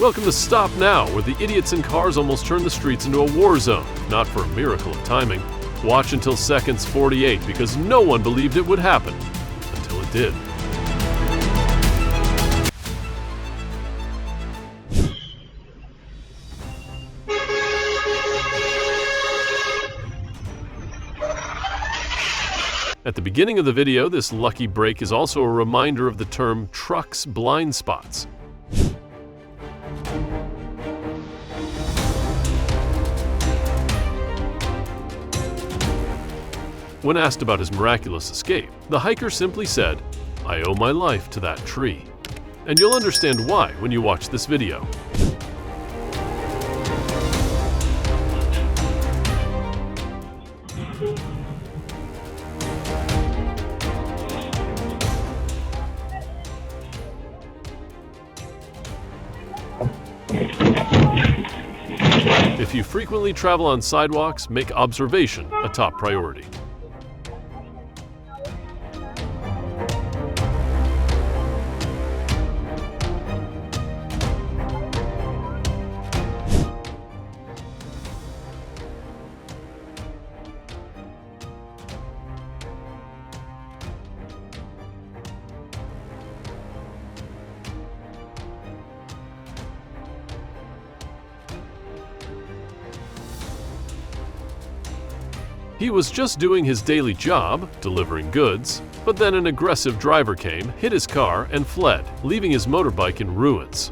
Welcome to Stop Now, where the idiots in cars almost turned the streets into a war zone, not for a miracle of timing. Watch until seconds 48 because no one believed it would happen, until it did. At the beginning of the video, this lucky break is also a reminder of the term truck's blind spots. When asked about his miraculous escape, the hiker simply said, "I owe my life to that tree." And you'll understand why when you watch this video. If you frequently travel on sidewalks, make observation a top priority. He was just doing his daily job, delivering goods, but then an aggressive driver came, hit his car, and fled, leaving his motorbike in ruins.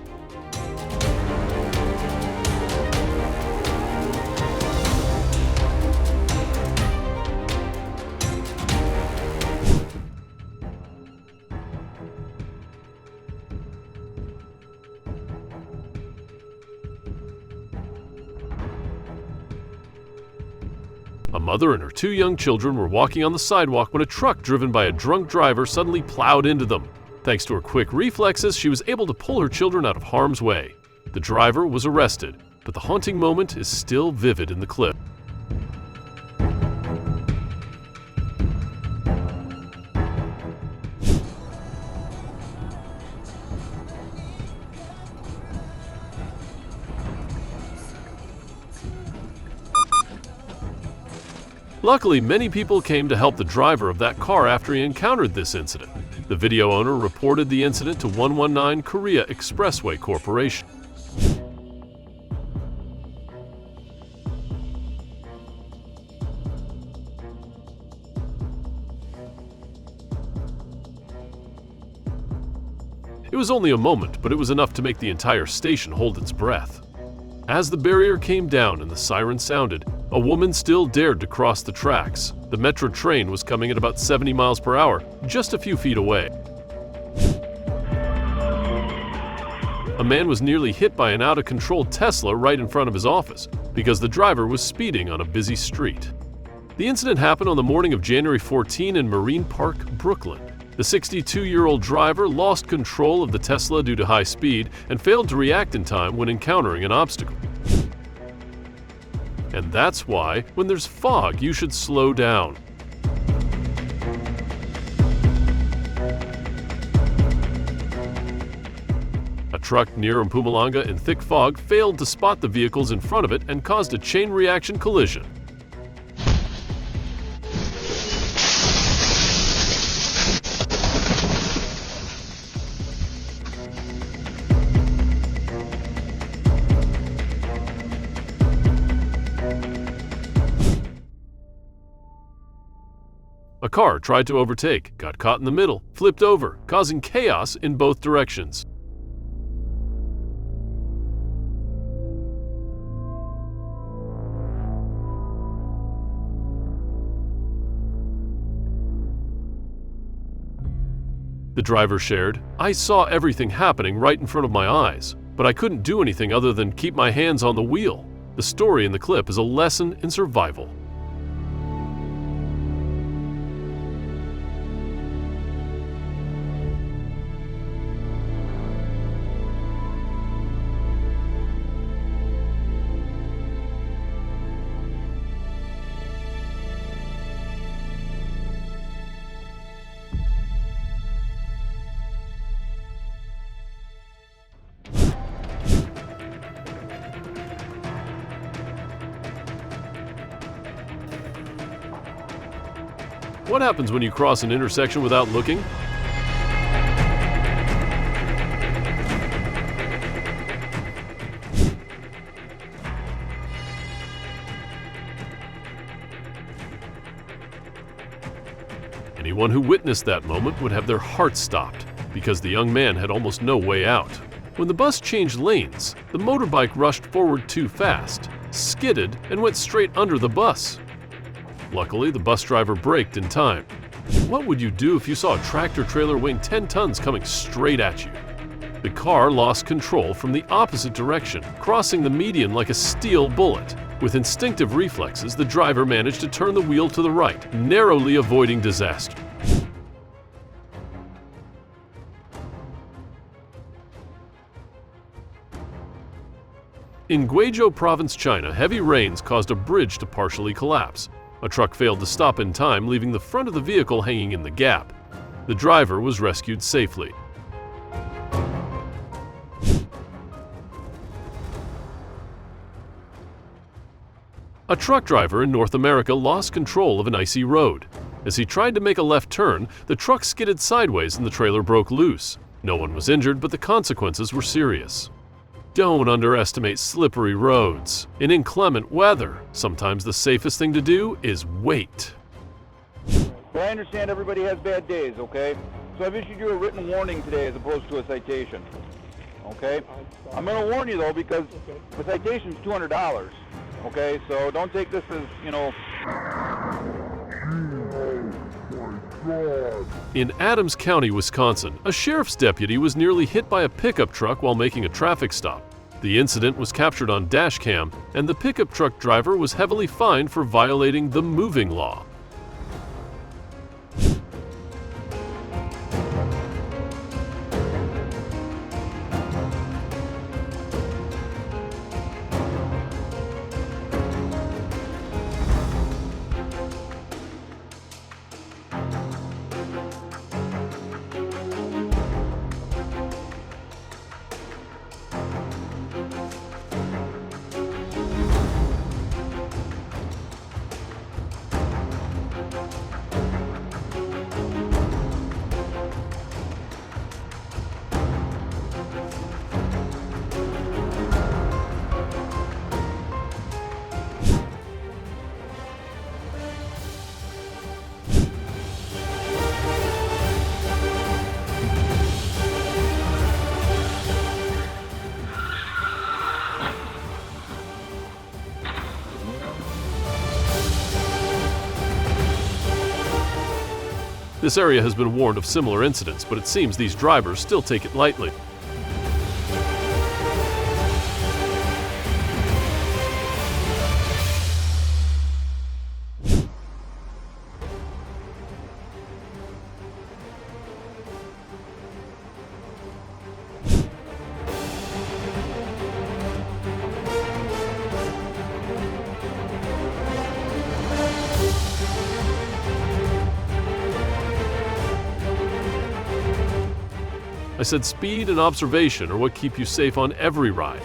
A mother and her two young children were walking on the sidewalk when a truck driven by a drunk driver suddenly plowed into them. Thanks to her quick reflexes, she was able to pull her children out of harm's way. The driver was arrested, but the haunting moment is still vivid in the clip. Luckily, many people came to help the driver of that car after he encountered this incident. The video owner reported the incident to 119 Korea Expressway Corporation. It was only a moment, but it was enough to make the entire station hold its breath. As the barrier came down and the siren sounded, a woman still dared to cross the tracks. The metro train was coming at about 70 miles per hour, just a few feet away. A man was nearly hit by an out-of-control Tesla right in front of his office because the driver was speeding on a busy street. The incident happened on the morning of January 14 in Marine Park, Brooklyn. The 62-year-old driver lost control of the Tesla due to high speed and failed to react in time when encountering an obstacle. And that's why, when there's fog, you should slow down. A truck near Mpumalanga in thick fog failed to spot the vehicles in front of it and caused a chain reaction collision. A car tried to overtake, got caught in the middle, flipped over, causing chaos in both directions. The driver shared, "I saw everything happening right in front of my eyes, but I couldn't do anything other than keep my hands on the wheel." The story in the clip is a lesson in survival. What happens when you cross an intersection without looking? Anyone who witnessed that moment would have their heart stopped, because the young man had almost no way out. When the bus changed lanes, the motorbike rushed forward too fast, skidded, and went straight under the bus. Luckily, the bus driver braked in time. What would you do if you saw a tractor-trailer weighing 10 tons coming straight at you? The car lost control from the opposite direction, crossing the median like a steel bullet. With instinctive reflexes, the driver managed to turn the wheel to the right, narrowly avoiding disaster. In Guizhou Province, China, heavy rains caused a bridge to partially collapse. A truck failed to stop in time, leaving the front of the vehicle hanging in the gap. The driver was rescued safely. A truck driver in North America lost control of an icy road. As he tried to make a left turn, the truck skidded sideways and the trailer broke loose. No one was injured, but the consequences were serious. Don't underestimate slippery roads. In inclement weather, sometimes the safest thing to do is wait. But I understand everybody has bad days, okay? So I've issued you a written warning today as opposed to a citation. Okay? I'm going to warn you though, because the citation's $200. Okay? So don't take this as, In Adams County, Wisconsin, a sheriff's deputy was nearly hit by a pickup truck while making a traffic stop. The incident was captured on dashcam, and the pickup truck driver was heavily fined for violating the moving law. This area has been warned of similar incidents, but it seems these drivers still take it lightly. I said speed and observation are what keep you safe on every ride.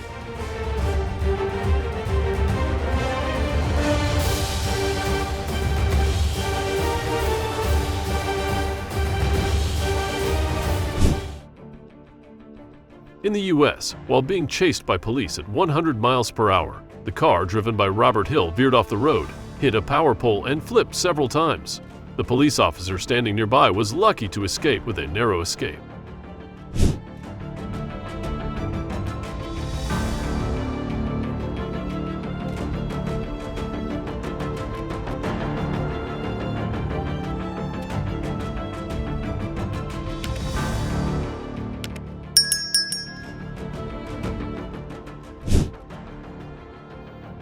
In the US, while being chased by police at 100 miles per hour, the car driven by Robert Hill veered off the road, hit a power pole, and flipped several times. The police officer standing nearby was lucky to escape with a narrow escape.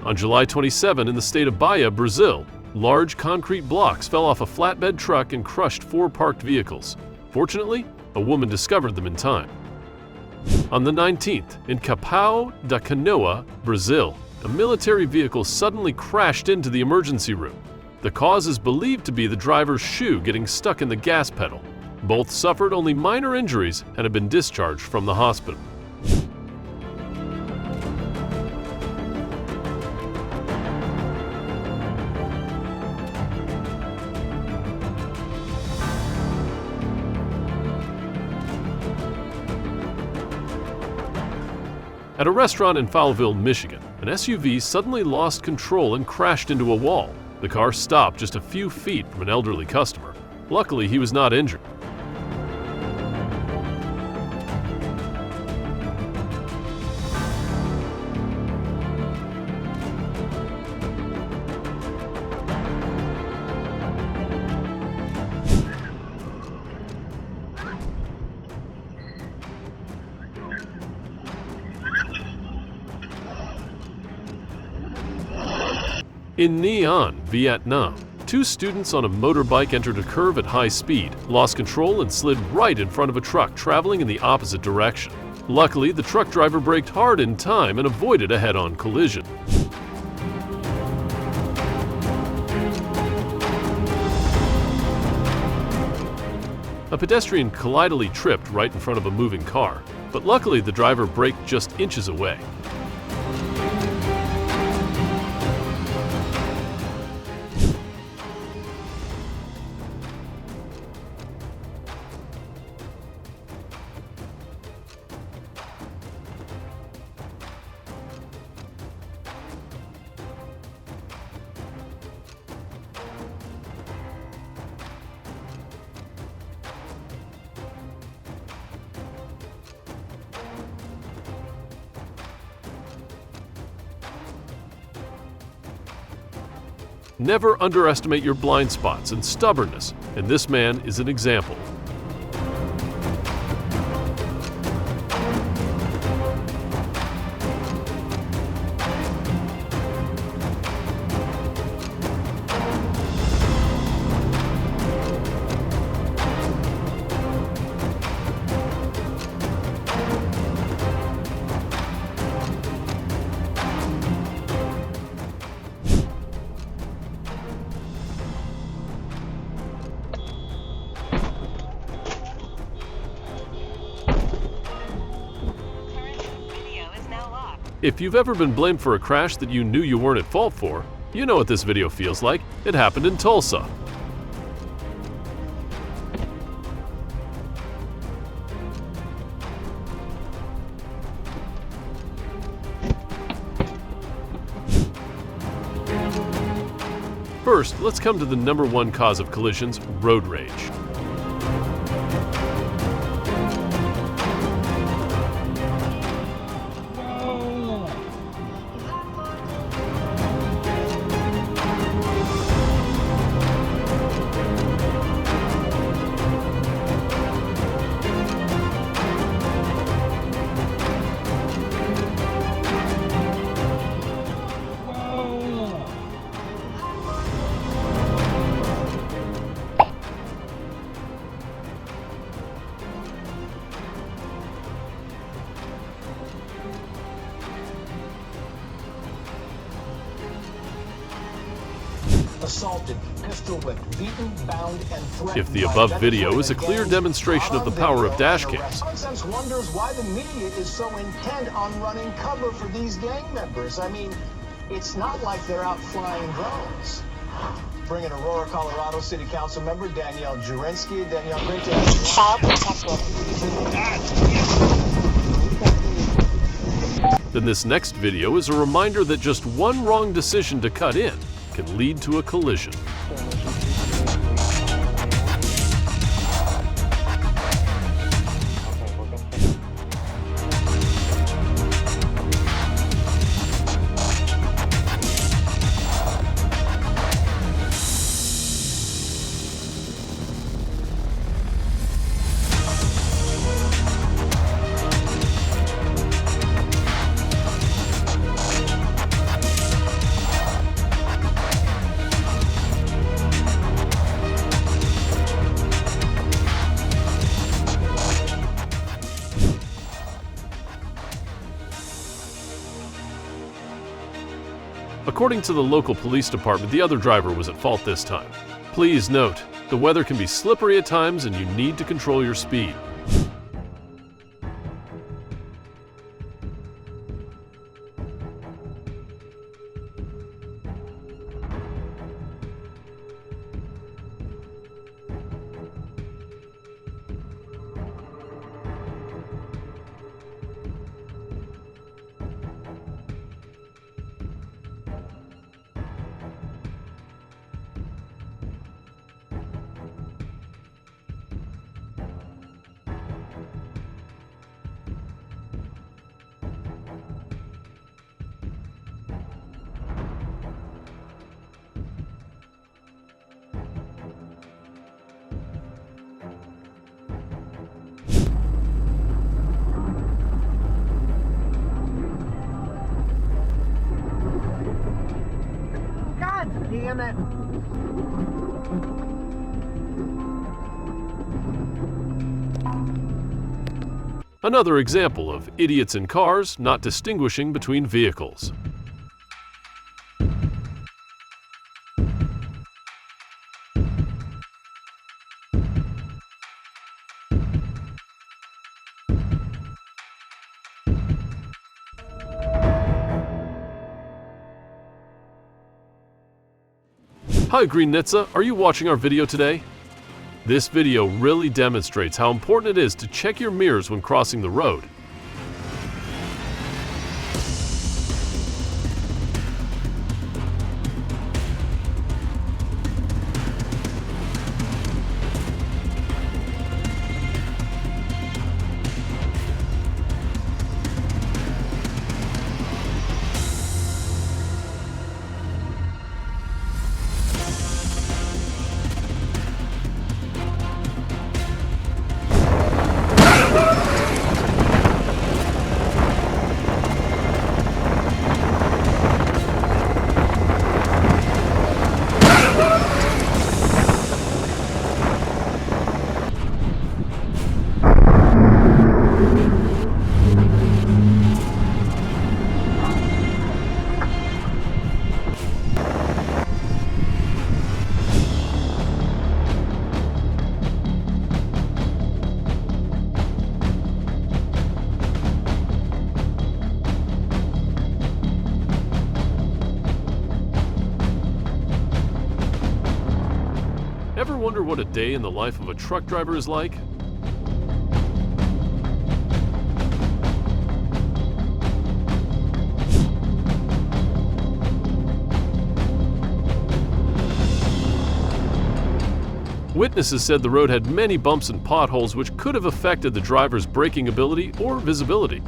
On July 27 in the state of Bahia, Brazil, large concrete blocks fell off a flatbed truck and crushed 4 parked vehicles. Fortunately, a woman discovered them in time. On the 19th, in Capão da Canoa, Brazil, a military vehicle suddenly crashed into the emergency room. The cause is believed to be the driver's shoe getting stuck in the gas pedal. Both suffered only minor injuries and have been discharged from the hospital. At a restaurant in Fowlville, Michigan, an SUV suddenly lost control and crashed into a wall. The car stopped just a few feet from an elderly customer. Luckily, he was not injured. In Nha An, Vietnam, two students on a motorbike entered a curve at high speed, lost control and slid right in front of a truck traveling in the opposite direction. Luckily, the truck driver braked hard in time and avoided a head-on collision. A pedestrian collidally tripped right in front of a moving car, but luckily the driver braked just inches away. Never underestimate your blind spots and stubbornness, and this man is an example. If you've ever been blamed for a crash that you knew you weren't at fault for, you know what this video feels like. It happened in Tulsa. First, let's come to the #1 cause of collisions, road rage. Assaulted, pistol whipped, beaten, bound, and threatened. If the above video is a clear demonstration of the power of dash cams, Common sense wonders why the media is so intent on running cover for these gang members. I mean, it's not like they're out flying drones. Bring in Aurora, Colorado City Council member Danielle Jurinsky. Danielle, great to have you. Child protected. then this next video is a reminder that just one wrong decision to cut in can lead to a collision. According to the local police department, the other driver was at fault this time. Please note, the weather can be slippery at times and you need to control your speed. damn that. Another example of idiots in cars not distinguishing between vehicles. Hi Green-Nitsa, are you watching our video today? This video really demonstrates how important it is to check your mirrors when crossing the road. Ever wonder what a day in the life of a truck driver is like? Witnesses said the road had many bumps and potholes which could have affected the driver's braking ability or visibility.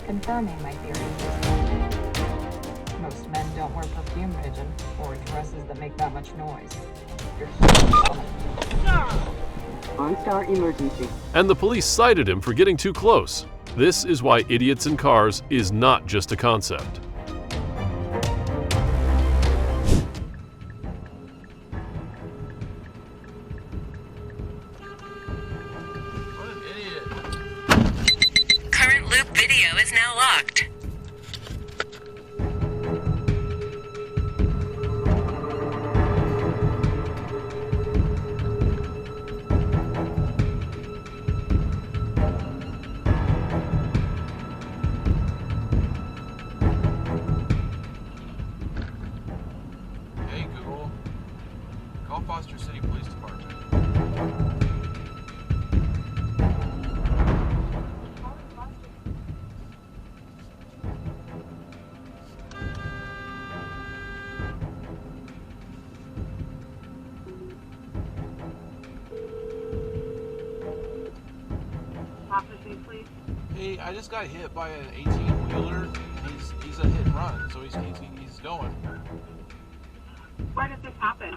Confirming my theory. Most men don't wear perfume vision or dresses that make that much noise. You're OnStar emergency. And the police cited him for getting too close. This is why idiots in cars is not just a concept. Current loop video is now locked. Hey Google, call Foster City Police Department. Hey, I just got hit by an 18-wheeler. He's a hit and run, so he's going. Where did this happen?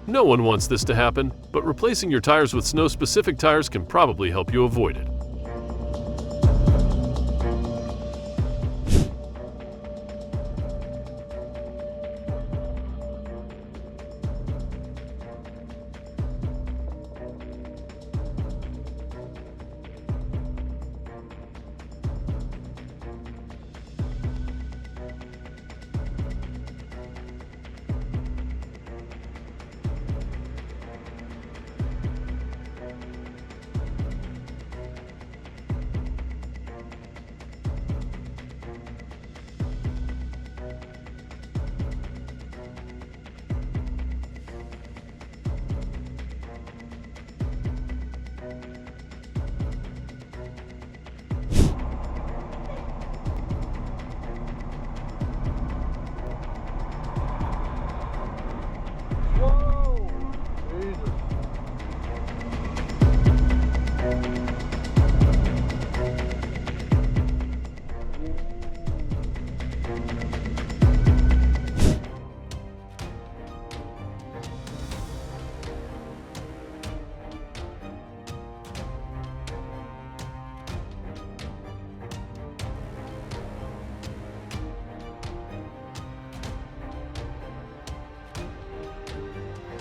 No one wants this to happen, but replacing your tires with snow-specific tires can probably help you avoid it.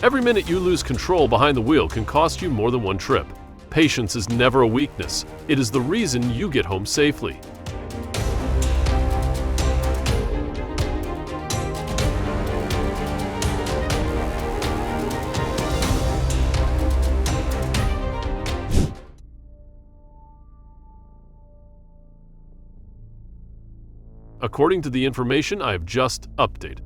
Every minute you lose control behind the wheel can cost you more than one trip. Patience is never a weakness. It is the reason you get home safely. According to the information I have just updated.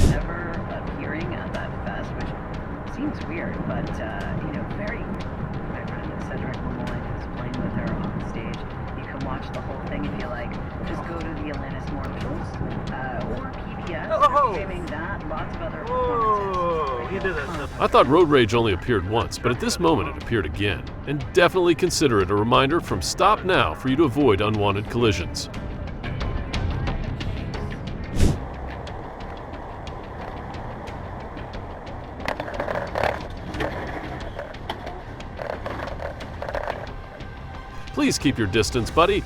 Never appearing at that fest, which seems weird, but very. My friend Cedric Lemoyne is playing with her on stage. You can watch the whole thing if you like. Just go to the Atlantis Marshals or PBS. Streaming that, lots of other performances. I thought road rage only appeared once, but at this moment it appeared again. And definitely consider it a reminder from Stop Now for you to avoid unwanted collisions. Please keep your distance, buddy.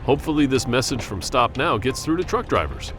Hopefully this message from Stop Now gets through to truck drivers.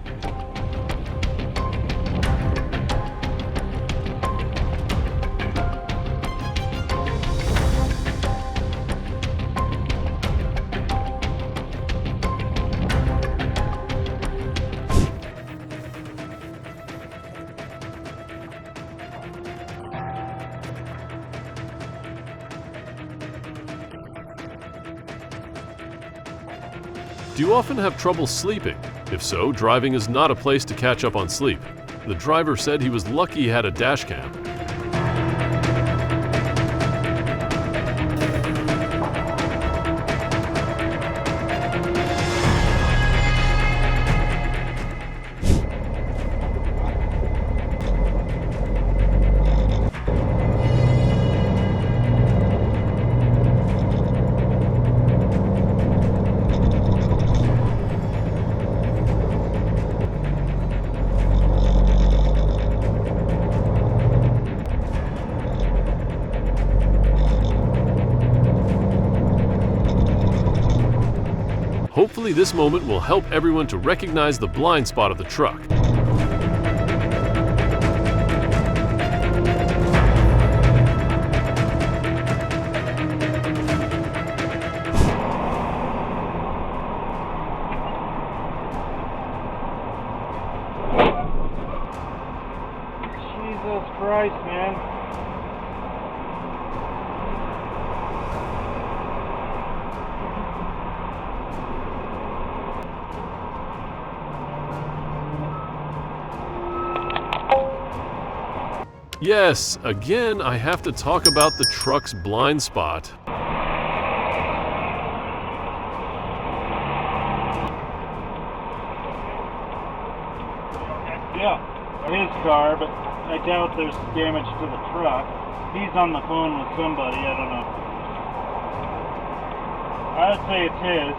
Do you often have trouble sleeping? If so, driving is not a place to catch up on sleep. The driver said he was lucky he had a dash cam. Hopefully this moment will help everyone to recognize the blind spot of the truck. Jesus Christ, man. Yes, again, I have to talk about the truck's blind spot. Yeah, his car, but I doubt there's damage to the truck. He's on the phone with somebody, I don't know. I'd say it's his.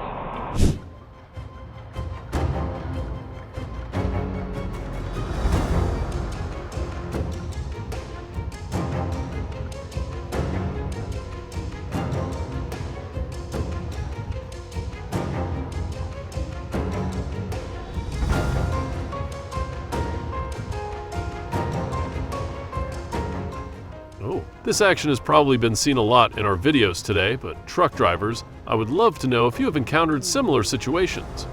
This action has probably been seen a lot in our videos today, but truck drivers, I would love to know if you have encountered similar situations.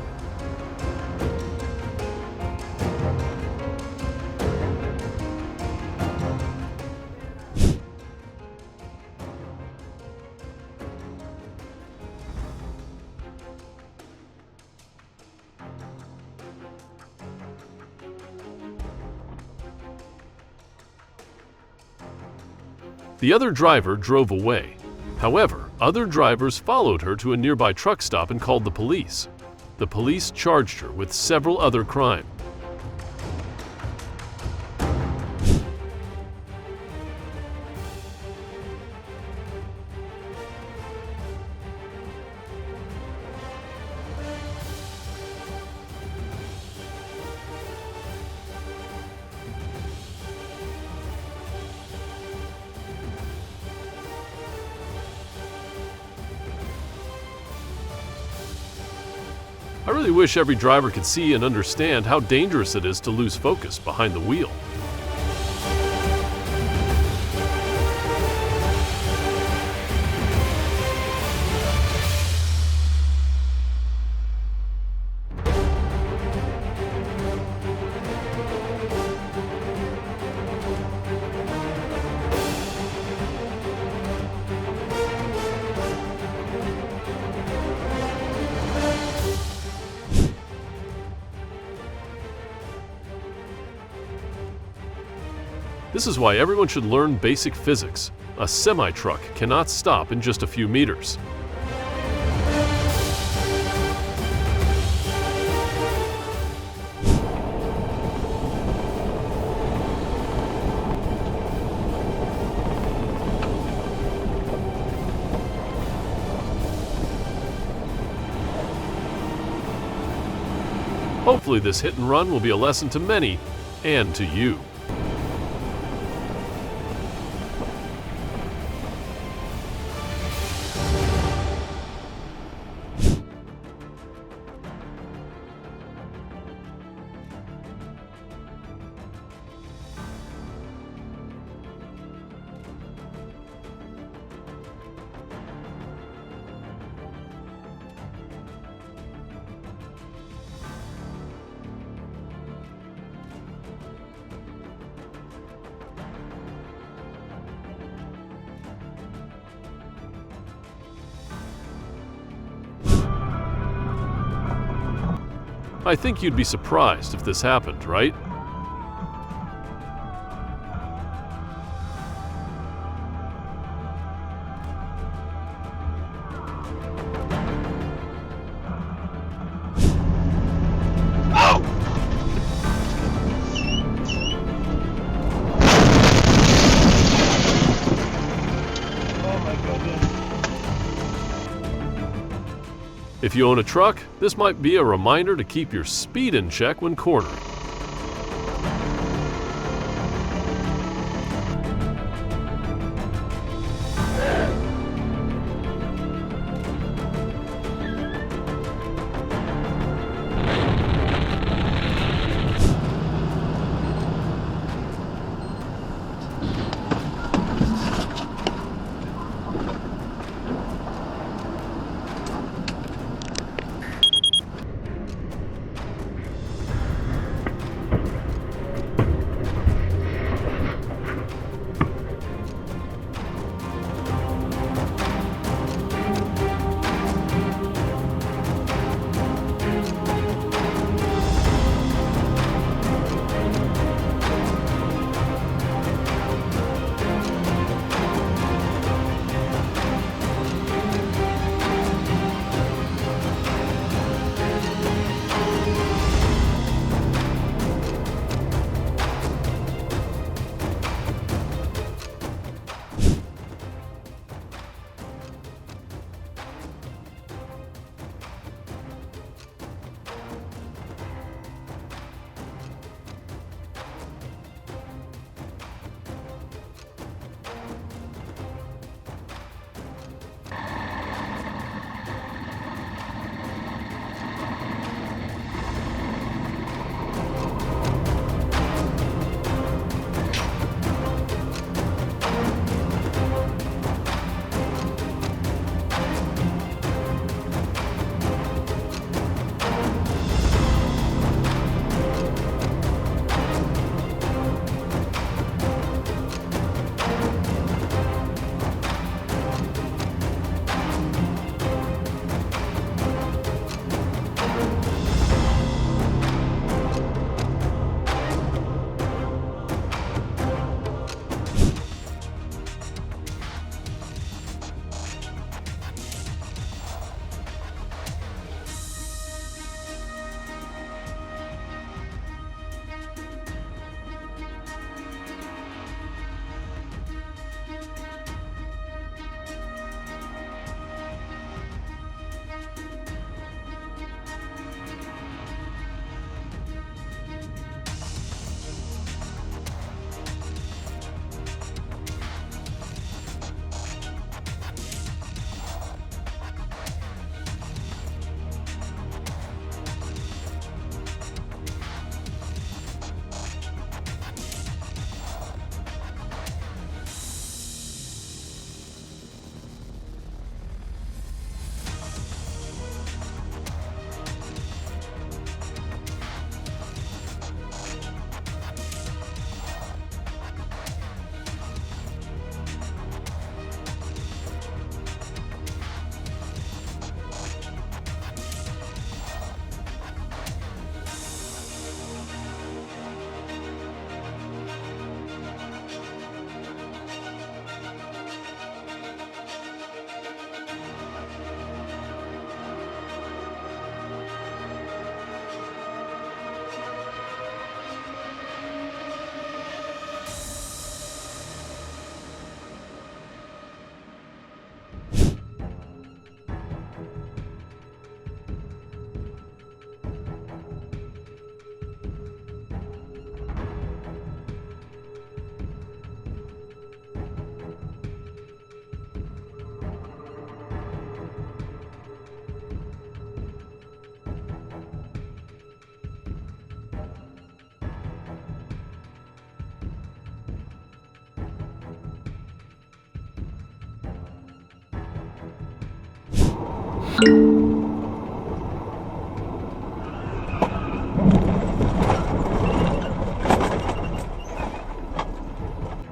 The other driver drove away. However, other drivers followed her to a nearby truck stop and called the police. The police charged her with several other crimes. I really wish every driver could see and understand how dangerous it is to lose focus behind the wheel. This is why everyone should learn basic physics. A semi-truck cannot stop in just a few meters. Hopefully this hit and run will be a lesson to many and to you. I think you'd be surprised if this happened, right? If you own a truck, this might be a reminder to keep your speed in check when cornering.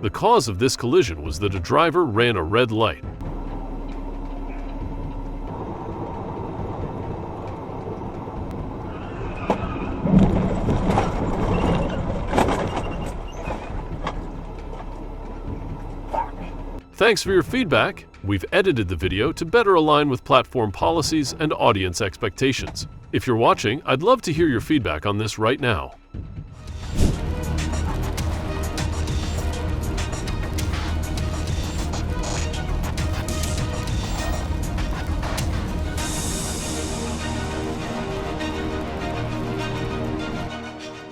The cause of this collision was that a driver ran a red light. Thanks for your feedback. We've edited the video to better align with platform policies and audience expectations. If you're watching, I'd love to hear your feedback on this right now.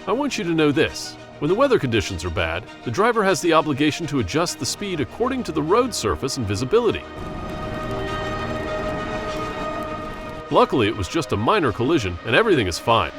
I want you to know this. When the weather conditions are bad, the driver has the obligation to adjust the speed according to the road surface and visibility. Luckily, it was just a minor collision and everything is fine.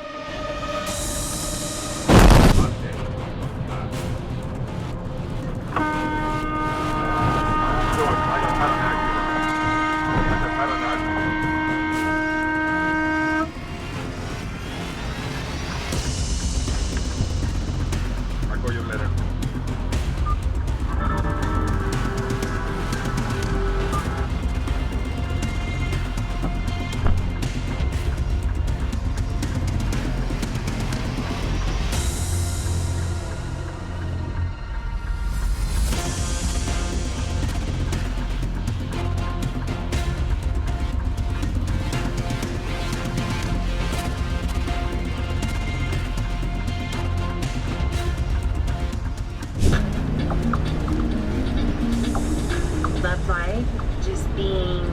Just being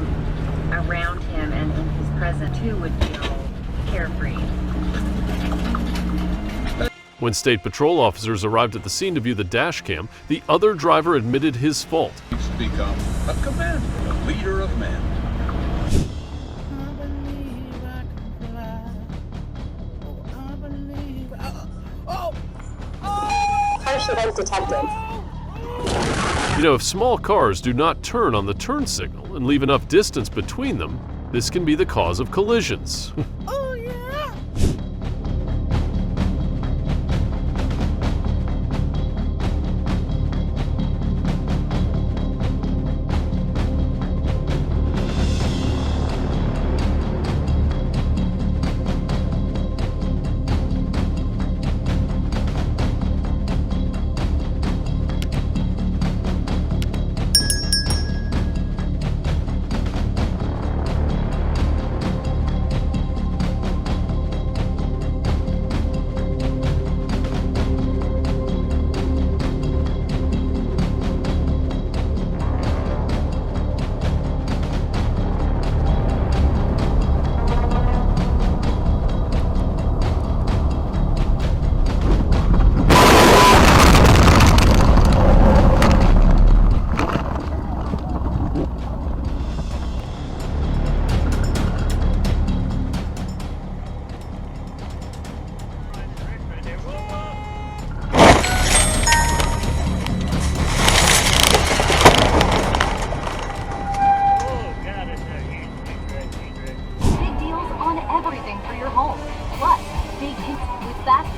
around him and in his presence too would feel carefree. When state patrol officers arrived at the scene to view the dash cam, the other driver admitted his fault. He's become a commander, a leader of men. Harsh event detected. You know, if small cars do not turn on the turn signal and leave enough distance between them, this can be the cause of collisions. Oh yeah!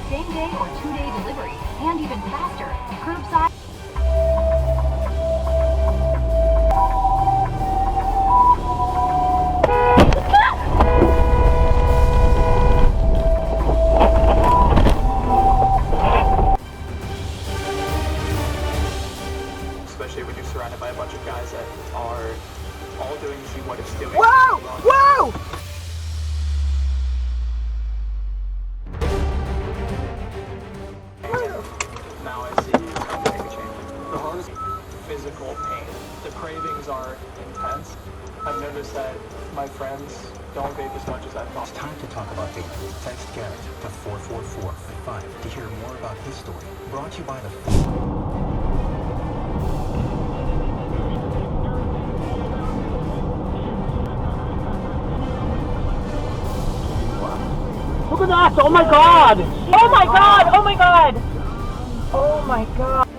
same-day or two-day delivery, and even faster, curbside. Especially when you're surrounded by a bunch of guys that are all doing what it's doing. Whoa! Whoa! Now I see something change. The hardest physical pain. The cravings are intense. I've noticed that my friends don't vape as much as I thought. It's time to talk about vaping. Text Garrett to 44455 to hear more about his story. Brought to you by the... Okay. for that! Oh my god! Oh my god! Oh my god! Oh my god!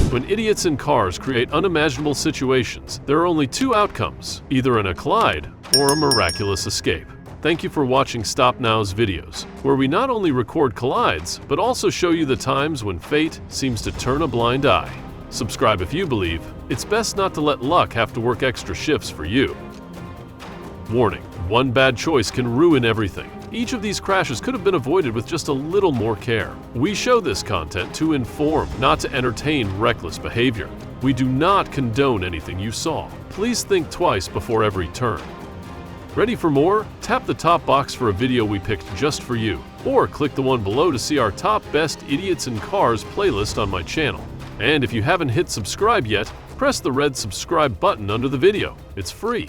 When idiots in cars create unimaginable situations, there are only two outcomes, either an collide or a miraculous escape. Thank you for watching StopNow's videos, where we not only record collides, but also show you the times when fate seems to turn a blind eye. Subscribe if you believe. It's best not to let luck have to work extra shifts for you. Warning: one bad choice can ruin everything. Each of these crashes could have been avoided with just a little more care. We show this content to inform, not to entertain reckless behavior. We do not condone anything you saw. Please think twice before every turn. Ready for more? Tap the top box for a video we picked just for you, or click the one below to see our top best idiots in cars playlist on my channel. And if you haven't hit subscribe yet, press the red subscribe button under the video. It's free.